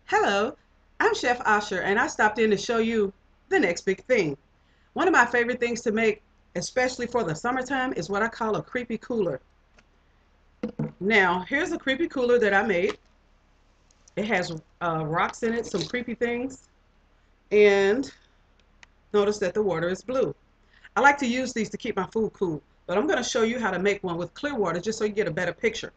Hello, I'm Chef Asher, and I stopped in to show you the next big thing. One of my favorite things to make, especially for the summertime, is what I call a creepy cooler. Now, here's a creepy cooler that I made. It has rocks in it, some creepy things, and notice that the water is blue. I like to use these to keep my food cool, but I'm going to show you how to make one with clear water just so you get a better picture.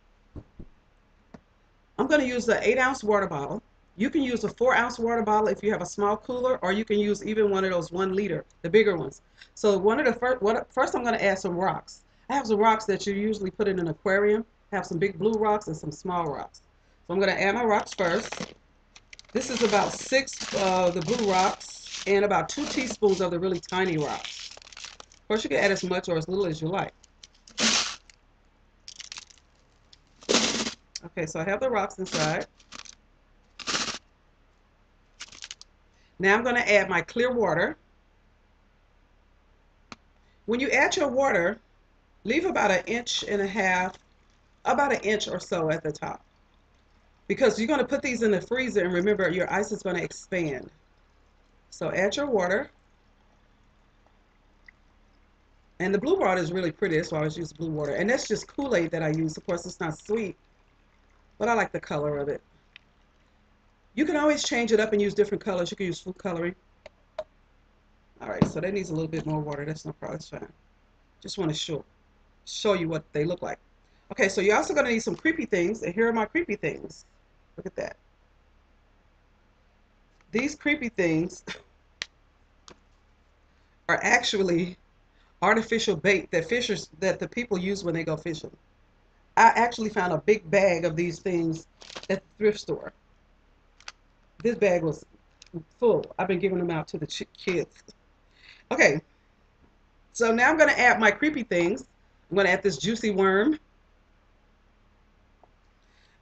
I'm going to use the 8-ounce water bottle. You can use a 4-ounce water bottle if you have a small cooler, or you can use even one of those 1 liter, the bigger ones. So first I'm going to add some rocks. I have some rocks that you usually put in an aquarium. I have some big blue rocks and some small rocks. So I'm going to add my rocks first. This is about 6 of the blue rocks and about 2 teaspoons of the really tiny rocks. Of course, you can add as much or as little as you like. Okay, so I have the rocks inside. Now I'm going to add my clear water. When you add your water, leave about 1.5 inches, about 1 inch or so at the top. Because you're going to put these in the freezer, and remember, your ice is going to expand. So add your water. And the blue water is really pretty, that's why I always use blue water. And that's just Kool-Aid that I use. Of course, it's not sweet, but I like the color of it. You can always change it up and use different colors. You can use food coloring. All right, so that needs a little bit more water. That's no problem, it's fine. Just want to show you what they look like. Okay, so you're also going to need some creepy things, and here are my creepy things. Look at that. These creepy things are actually artificial bait that the people use when they go fishing. I actually found a big bag of these things at the thrift store. This bag was full. I've been giving them out to the kids. Okay, so now I'm going to add my creepy things. I'm going to add this juicy worm.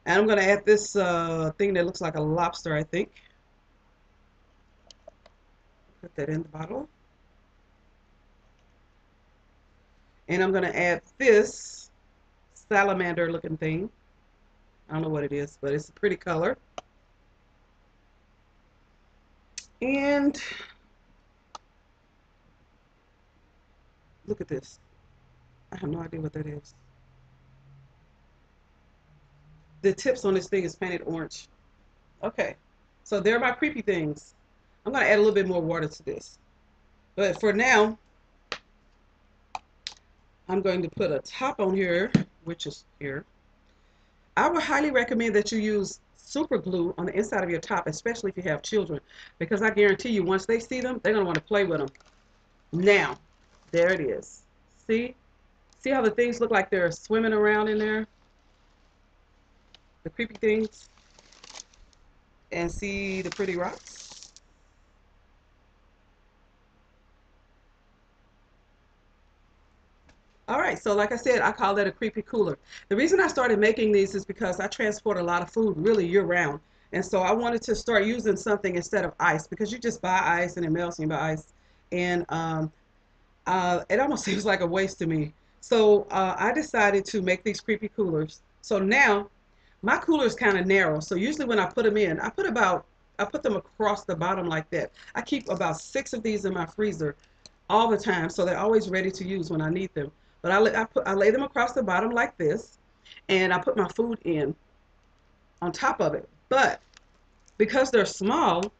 And I'm going to add this thing that looks like a lobster, I think. Put that in the bottle. And I'm going to add this salamander looking thing. I don't know what it is, but it's a pretty color. And look at this. I have no idea what that is. The tips on this thing is painted orange. Okay, so there are my creepy things. I'm going to add a little bit more water to this. But for now, I'm going to put a top on here, which is here. I would highly recommend that you use super glue on the inside of your top, especially if you have children, because I guarantee you once they see them, they're going to want to play with them. Now, there it is. See how the things look like they're swimming around in there? The creepy things. And see the pretty rocks? All right, so like I said, I call that a creepy cooler. The reason I started making these is because I transport a lot of food really year-round. And so I wanted to start using something instead of ice, because you just buy ice and it melts and you buy ice. And it almost seems like a waste to me. So I decided to make these creepy coolers. So now my cooler is kind of narrow. So usually when I put them in, I put them across the bottom like that. I keep about 6 of these in my freezer all the time, so they're always ready to use when I need them. But I lay them across the bottom like this, and I put my food in on top of it. But because they're small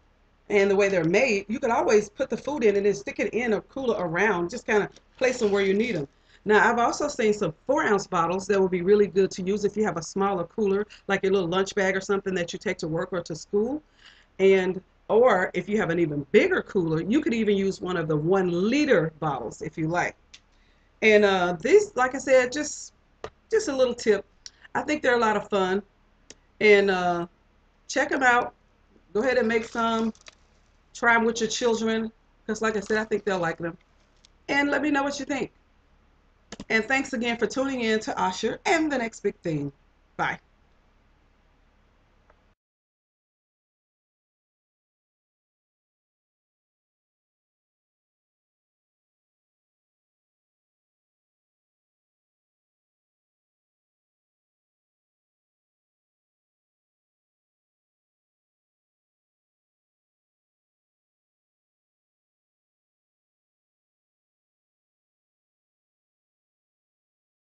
and the way they're made, you could always put the food in and then stick it in a cooler around, just kind of place them where you need them. Now, I've also seen some 4-ounce bottles that would be really good to use if you have a smaller cooler, like your little lunch bag or something that you take to work or to school. Or if you have an even bigger cooler, you could even use one of the 1 liter bottles if you like. And these, like I said, just a little tip. I think they're a lot of fun. And check them out. Go ahead and make some. Try them with your children, because like I said, I think they'll like them. And let me know what you think. And thanks again for tuning in to Asher and the Next Big Thing. Bye.